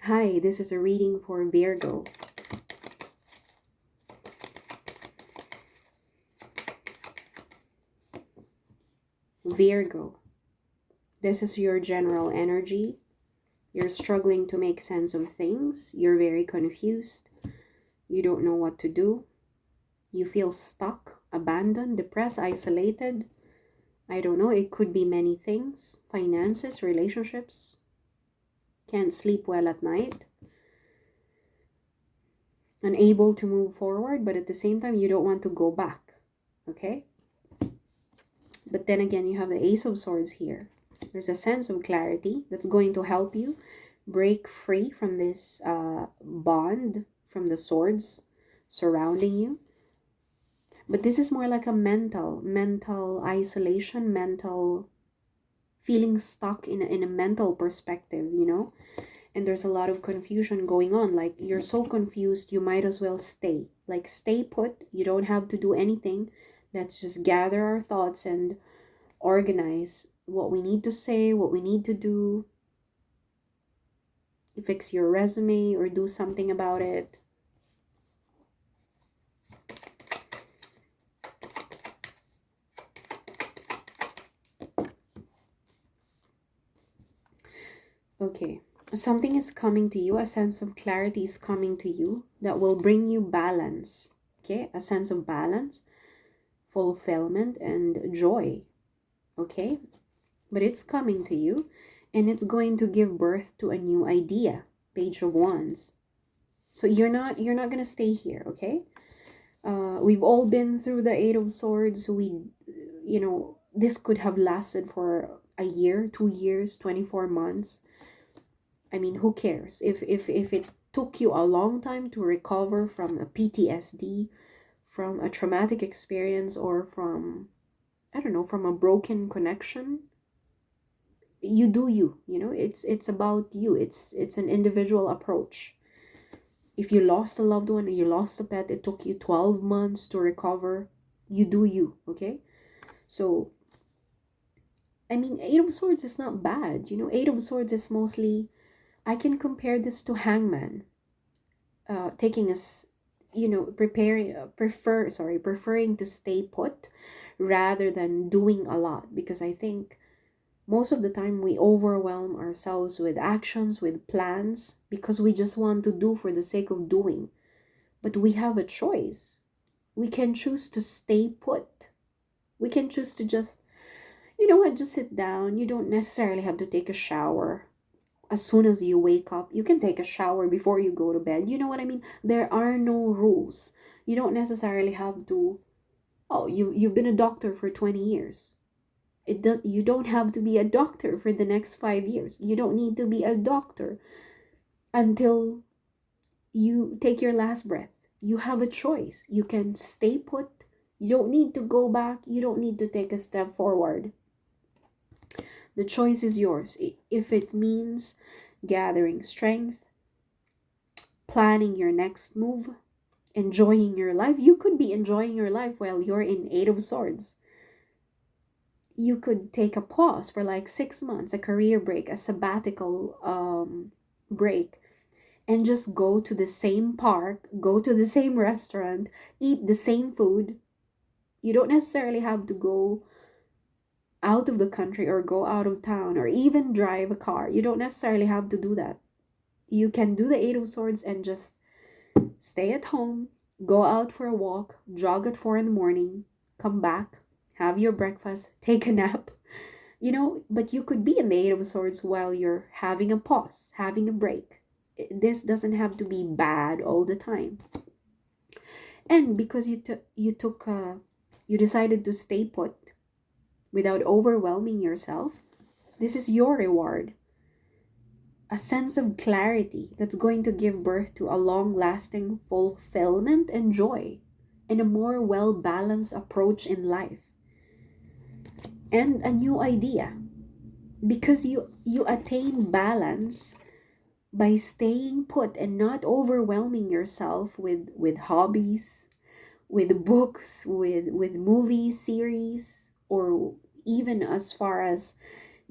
Hi, this is a reading for Virgo. Virgo, this is your general energy. You're struggling to make sense of things. You're very confused. You don't know what to do. You feel stuck, abandoned, depressed, isolated. I don't know, it could be many things. Finances, relationships. Can't sleep well at night. Unable to move forward, but at the same time, you don't want to go back. Okay? But then again, you have the Ace of Swords here. There's a sense of clarity that's going to help you break free from this bond, from the swords surrounding you. But this is more like a mental isolation, mental feeling stuck in a mental perspective, And there's a lot of confusion going on. Like, you're so confused, you might as well stay. Like, stay put. You don't have to do anything. Let's just gather our thoughts and organize what we need to say, what we need to do. Fix your resume or do something about it. Okay, something is coming to you. A sense of clarity is coming to you that will bring you balance. Okay, a sense of balance, fulfillment, and joy. Okay, but it's coming to you, and it's going to give birth to a new idea. Page of Wands. So you're not gonna stay here. Okay, we've all been through the Eight of Swords. This could have lasted for a year, 2 years, 24 months. I mean, who cares? If it took you a long time to recover from a PTSD, from a traumatic experience, or from, I don't know, from a broken connection, you do you. It's about you. It's an individual approach. If you lost a loved one, or you lost a pet, it took you 12 months to recover. You do you, okay? So, I mean, Eight of Swords is not bad. Eight of Swords is mostly, I can compare this to Hangman. Taking us, preferring to stay put rather than doing a lot. Because I think most of the time we overwhelm ourselves with actions, with plans, because we just want to do for the sake of doing. But we have a choice. We can choose to stay put. We can choose to just, just sit down. You don't necessarily have to take a shower as soon as you wake up. You can take a shower before you go to bed. You know what I mean? There are no rules. You don't necessarily have to, you've been a doctor for 20 years. You don't have to be a doctor for the next 5 years. You don't need to be a doctor until you take your last breath. You have a choice. You can stay put. You don't need to go back. You don't need to take a step forward. The choice is yours. If it means gathering strength, planning your next move, enjoying your life, you could be enjoying your life while you're in Eight of Swords. You could take a pause for like 6 months, a career break, a sabbatical break, and just go to the same park, go to the same restaurant, eat the same food. You don't necessarily have to go out of the country or go out of town or even drive a car. You don't necessarily have to do that. You can do the Eight of Swords and just stay at home, go out for a walk, jog at 4 in the morning, come back, have your breakfast, take a nap. But you could be in the Eight of Swords while you're having a pause, having a break. This doesn't have to be bad all the time. And because you decided to stay put without overwhelming yourself, this is your reward. A sense of clarity that's going to give birth to a long-lasting fulfillment and joy, and a more well-balanced approach in life. And a new idea. Because you attain balance by staying put and not overwhelming yourself with hobbies, with books, with movies, series, or even as far as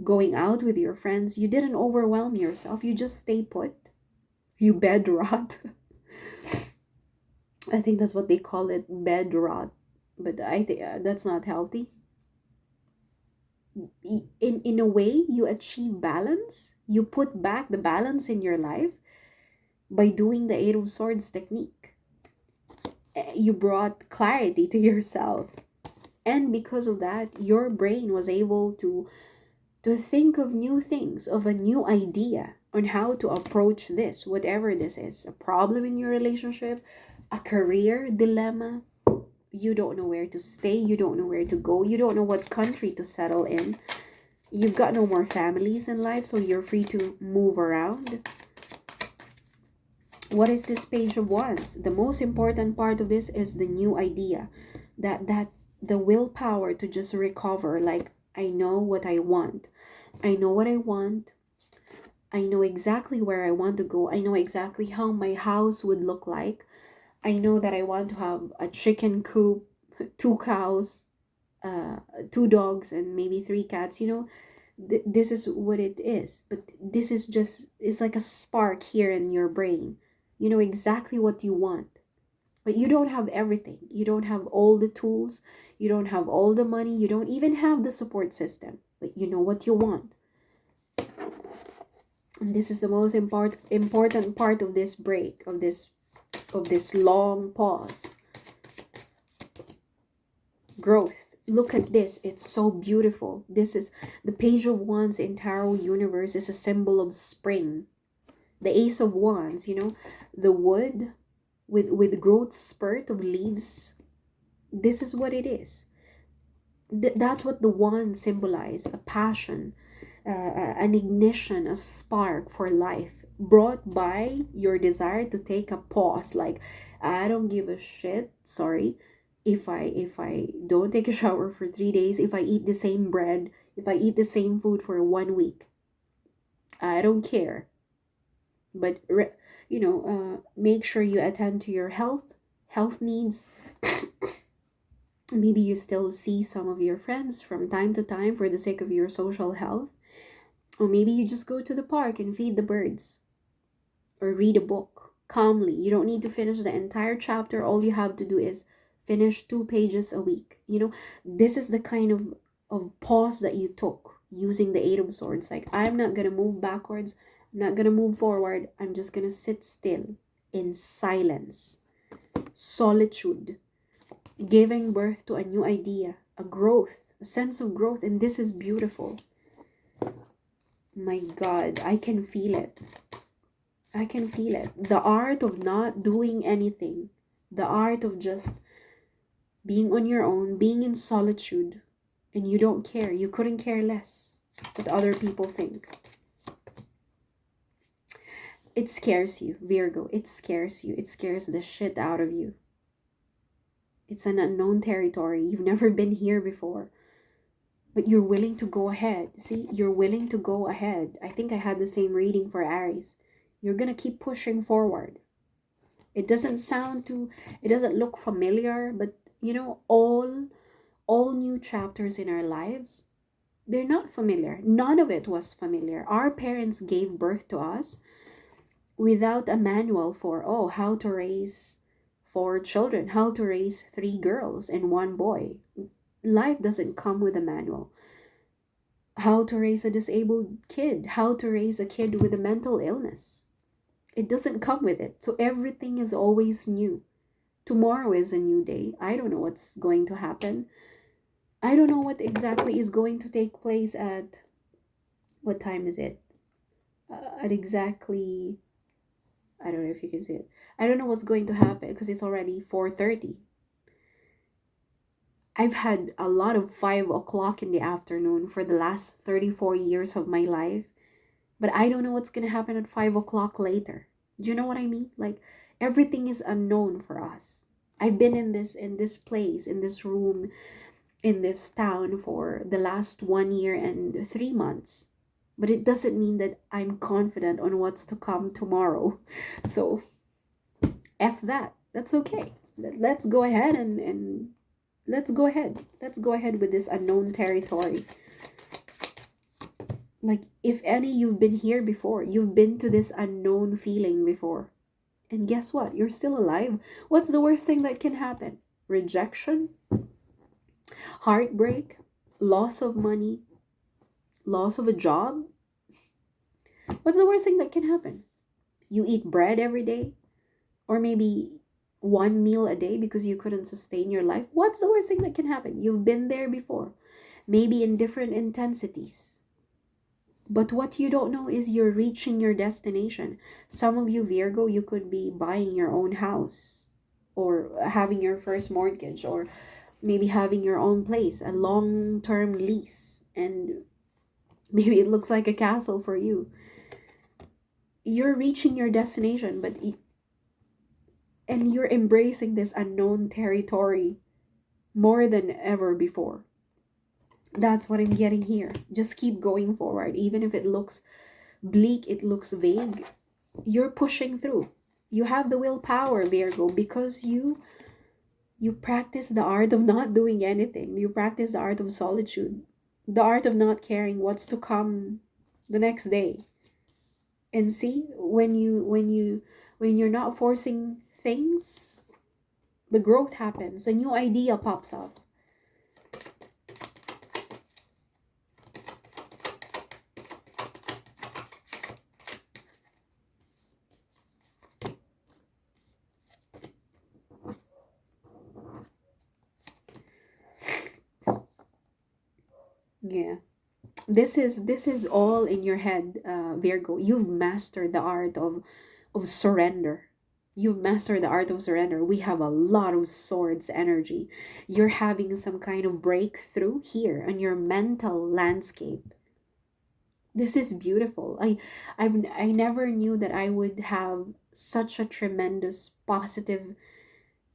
going out with your friends. You didn't overwhelm yourself. You just stay put. You bed rot. I think that's what they call it, bed rot. But I think that's not healthy. In a way, you achieve balance. You put back the balance in your life by doing the Eight of Swords technique. You brought clarity to yourself. And because of that, your brain was able to think of new things, of a new idea on how to approach this, whatever this is. A problem in your relationship, a career dilemma. You don't know where to stay, you don't know where to go, you don't know what country to settle in. You've got no more families in life, so you're free to move around. What is this Page of Wands? The most important part of this is the new idea. That the willpower to just recover. Like, I know what I want. I know what I want. I know exactly where I want to go. I know exactly how my house would look like. I know that I want to have a chicken coop, 2 cows, 2 dogs, and maybe 3 cats. This is what it is. But this is just, it's like a spark here in your brain. You know exactly what you want. But you don't have everything. You don't have all the tools. You don't have all the money. You don't even have the support system. But you know what you want. And this is the most important part of this break, of this long pause. Growth. Look at this. It's so beautiful. This is the Page of Wands in Tarot universe is a symbol of spring. The Ace of Wands, the wood with growth spurt of leaves. This is what it is. That's what the wand symbolize. A passion, an ignition, a spark for life, brought by your desire to take a pause. Like, I don't give a shit, sorry, if I don't take a shower for 3 days, if I eat the same bread, if I eat the same food for 1 week. I don't care. But make sure you attend to your health needs. Maybe you still see some of your friends from time to time for the sake of your social health. Or maybe you just go to the park and feed the birds. Or read a book calmly. You don't need to finish the entire chapter. All you have to do is finish 2 pages a week. This is the kind of pause that you took using the Eight of Swords. Like, I'm not going to move backwards. I'm not going to move forward. I'm just going to sit still in silence. Solitude. Giving birth to a new idea, a growth, a sense of growth. And this is beautiful. My God, I can feel it. I can feel it. The art of not doing anything. The art of just being on your own, being in solitude. And you don't care. You couldn't care less what other people think. It scares you, Virgo. It scares you. It scares the shit out of you. It's an unknown territory. You've never been here before. But you're willing to go ahead. See, you're willing to go ahead. I think I had the same reading for Aries. You're going to keep pushing forward. It doesn't look familiar, but all new chapters in our lives, they're not familiar. None of it was familiar. Our parents gave birth to us without a manual for, how to raise 4 children, how to raise 3 girls and 1 boy. Life doesn't come with a manual. How to raise a disabled kid, how to raise a kid with a mental illness. It doesn't come with it. So everything is always new. Tomorrow is a new day. I don't know what's going to happen. I don't know what exactly is going to take place at, what time is it? At exactly, I don't know if you can see it. I don't know what's going to happen because it's already 4:30. I've had a lot of 5 o'clock in the afternoon for the last 34 years of my life. But I don't know what's going to happen at 5 o'clock later. Do you know what I mean? Like, everything is unknown for us. I've been in this place, in this room, in this town for the last 1 year and 3 months. But it doesn't mean that I'm confident on what's to come tomorrow. So, F that. That's okay. Let's go ahead and let's go ahead. Let's go ahead with this unknown territory. Like, if any, you've been here before. You've been to this unknown feeling before. And guess what? You're still alive. What's the worst thing that can happen? Rejection, heartbreak, loss of money, loss of a job. What's the worst thing that can happen? You eat bread every day, or maybe one meal a day because you couldn't sustain your life. What's the worst thing that can happen? You've been there before, maybe in different intensities. But what you don't know is you're reaching your destination. Some of you, Virgo, you could be buying your own house, or having your first mortgage, or maybe having your own place, a long term lease. And maybe it looks like a castle for you. You're reaching your destination, and you're embracing this unknown territory more than ever before. That's what I'm getting here. Just keep going forward, even if it looks bleak, it looks vague. You're pushing through. You have the willpower, Virgo, because you practice the art of not doing anything. You practice the art of solitude, the art of not caring what's to come the next day. And see, when you're not forcing things, the growth happens. A new idea pops up. Yeah. This is all in your head, Virgo. You've mastered the art of surrender. You've mastered the art of surrender. We have a lot of swords energy. You're having some kind of breakthrough here on your mental landscape. This is beautiful. I never knew that I would have such a tremendous positive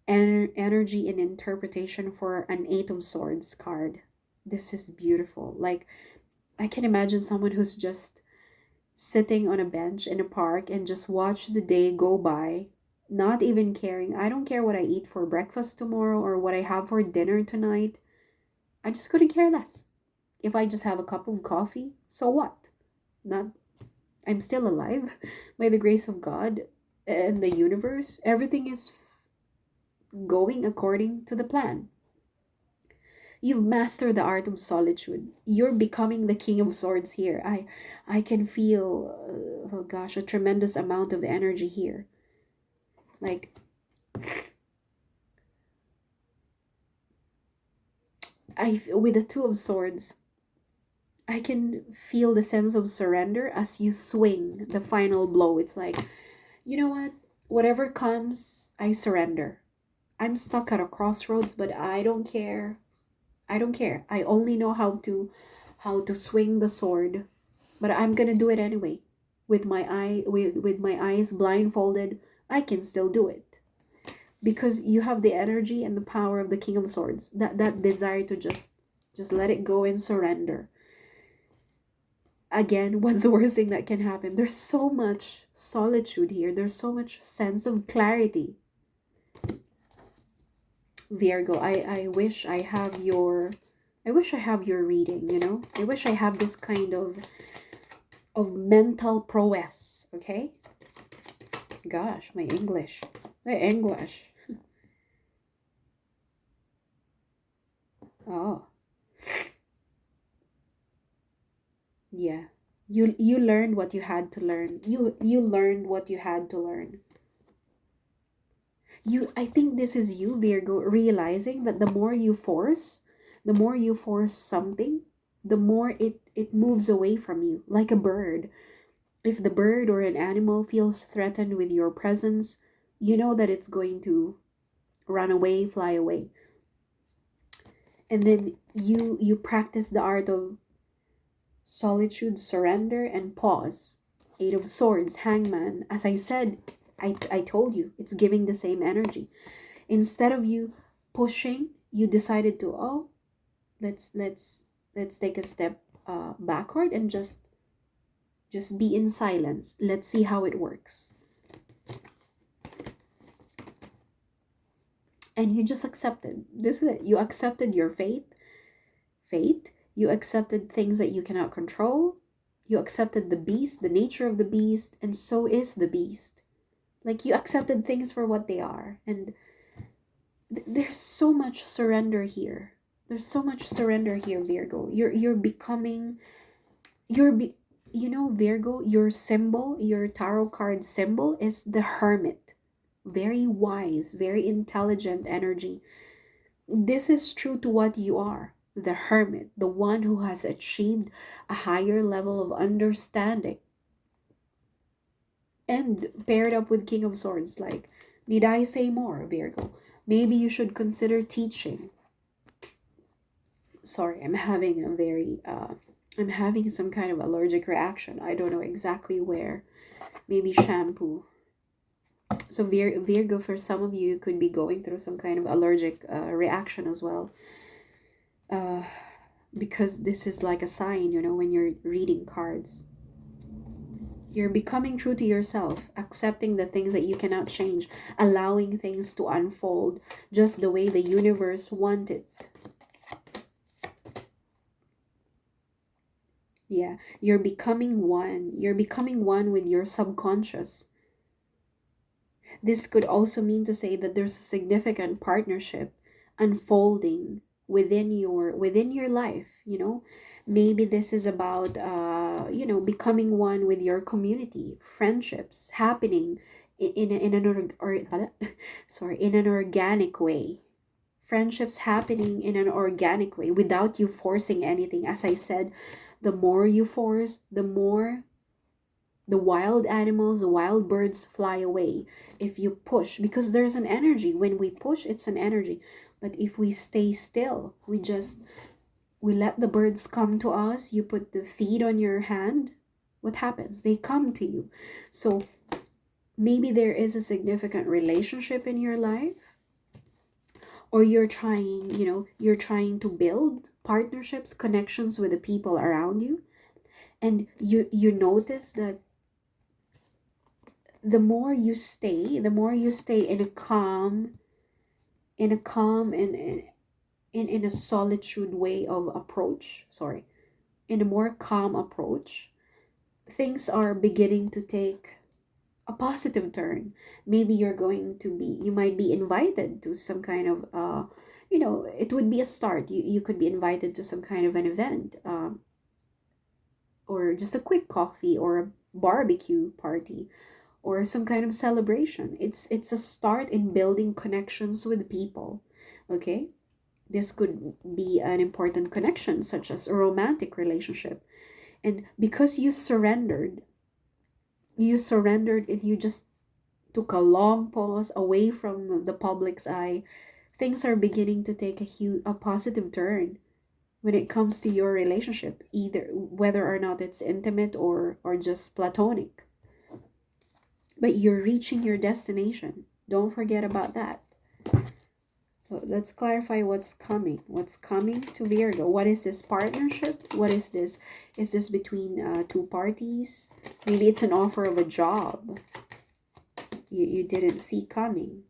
energy and interpretation for an Eight of Swords card. This is beautiful. Like, I can imagine someone who's just sitting on a bench in a park and just watch the day go by, not even caring. I don't care what I eat for breakfast tomorrow or what I have for dinner tonight. I just couldn't care less. If I just have a cup of coffee, so what? Not I'm still alive by the grace of God and the universe. Everything is going according to the plan. You've mastered the art of solitude. You're becoming the king of swords here. I can feel, oh gosh, a tremendous amount of energy here. Like, with the two of swords, I can feel the sense of surrender as you swing the final blow. It's like, you know what? Whatever comes, I surrender. I'm stuck at a crossroads, but I don't care. I don't care. I only know how to swing the sword, but I'm gonna do it anyway. With my eyes blindfolded, I can still do it. Because you have the energy and the power of the King of Swords. That desire to just let it go and surrender. Again, what's the worst thing that can happen? There's so much solitude here. There's so much sense of clarity. Virgo, I wish I have your reading, you know? I wish I have this kind of mental prowess, okay? Gosh, my English. My English. Oh, yeah. You learned what you had to learn. You learned what you had to learn. I think this is you, Virgo, realizing that the more you force something, the more it moves away from you, like a bird. If the bird or an animal feels threatened with your presence, you know that it's going to run away, fly away. And then you practice the art of solitude, surrender, and pause. Eight of Swords, Hangman. As I said, I told you, it's giving the same energy. Instead of you pushing, you decided to, oh, let's take a step backward and just be in silence. Let's see how it works. And you just accepted. This is it. You accepted your fate. You accepted things that you cannot control. You accepted the beast, the nature of the beast, and so is the beast. Like, you accepted things for what they are. And there's so much surrender here. There's so much surrender here, Virgo. You're becoming, you're be you know, Virgo, your symbol, your tarot card symbol is the hermit. Very wise, very intelligent energy. This is true to what you are. The hermit, the one who has achieved a higher level of understanding. And paired up with King of Swords, like, need I say more, Virgo? Maybe you should consider teaching. Sorry, I'm having some kind of allergic reaction. I don't know exactly where. Maybe shampoo. So Virgo, for some of you, could be going through some kind of allergic reaction as well. Because this is like a sign, when you're reading cards. You're becoming true to yourself, accepting the things that you cannot change, allowing things to unfold just the way the universe wanted. Yeah, you're becoming one. You're becoming one with your subconscious. This could also mean to say that there's a significant partnership unfolding within your life. Maybe this is about becoming one with your community, friendships happening in an sorry, in an organic way. Friendships happening in an organic way without you forcing anything. As I said, the more you force, the more the wild animals, the wild birds fly away. If you push, because there's an energy. When we push, it's an energy. But if we stay still, we let the birds come to us. You put the feed on your hand, what happens? They come to you. So maybe there is a significant relationship in your life, or you're trying to build partnerships, connections with the people around you, and you notice that the more you stay in a calm and in a solitude way of approach, sorry, in a more calm approach, things are beginning to take a positive turn. Maybe you might be invited to some kind of it would be a start. You could be invited to some kind of an event, or just a quick coffee or a barbecue party, or some kind of celebration. It's a start in building connections with people. Okay, this could be an important connection, such as a romantic relationship. And because you surrendered and you just took a long pause away from the public's eye, things are beginning to take a positive turn when it comes to your relationship, either whether or not it's intimate or just platonic. But you're reaching your destination. Don't forget about that. So let's clarify what's coming. What's coming to Virgo? What is this partnership? What is this? Is this between two parties? Maybe it's an offer of a job you didn't see coming.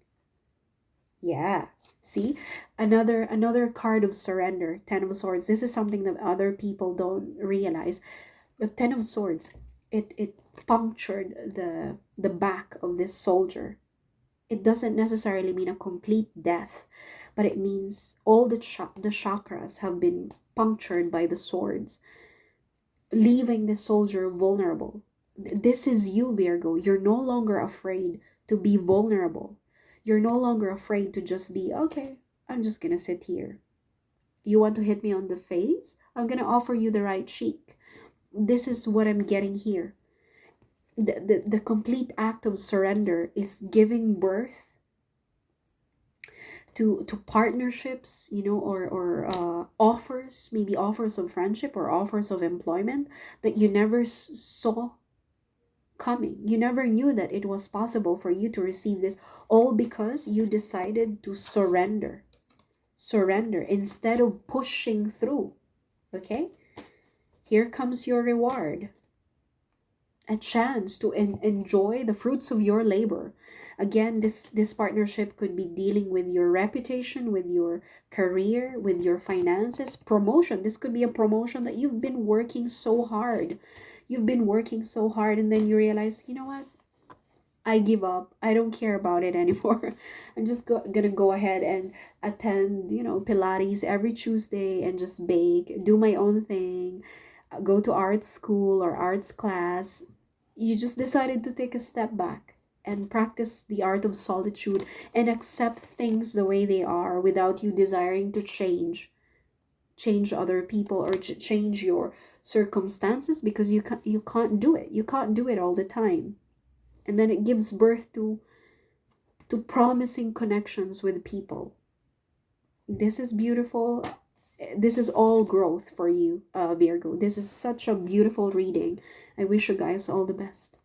Yeah. See? Another card of surrender. Ten of Swords. This is something that other people don't realize. The Ten of Swords, it punctured the back of this soldier. It doesn't necessarily mean a complete death, but it means all the chakras have been punctured by the swords, leaving the soldier vulnerable. This is you, Virgo. You're no longer afraid to be vulnerable. You're no longer afraid to just be, okay, I'm just gonna sit here. You want to hit me on the face? I'm gonna offer you the right cheek. This is what I'm getting here. The complete act of surrender is giving birth to partnerships, or offers, maybe offers of friendship or offers of employment that you never saw coming. You never knew that it was possible for you to receive this, all because you decided to surrender instead of pushing through. Okay, here comes your reward, a chance to enjoy the fruits of your labor. Again, this partnership could be dealing with your reputation, with your career, with your finances, promotion. This could be a promotion that you've been working so hard. you've been working so hard, and then you realize, you know what, I give up. I don't care about it anymore. I'm just gonna go ahead and attend, Pilates every Tuesday and just bake, do my own thing, go to art school or arts class. You just decided to take a step back and practice the art of solitude and accept things the way they are without you desiring to change other people or change your circumstances, because you can't do it. You can't do it all the time. And then it gives birth to promising connections with people. This is beautiful. This is all growth for you, Virgo. This is such a beautiful reading. I wish you guys all the best.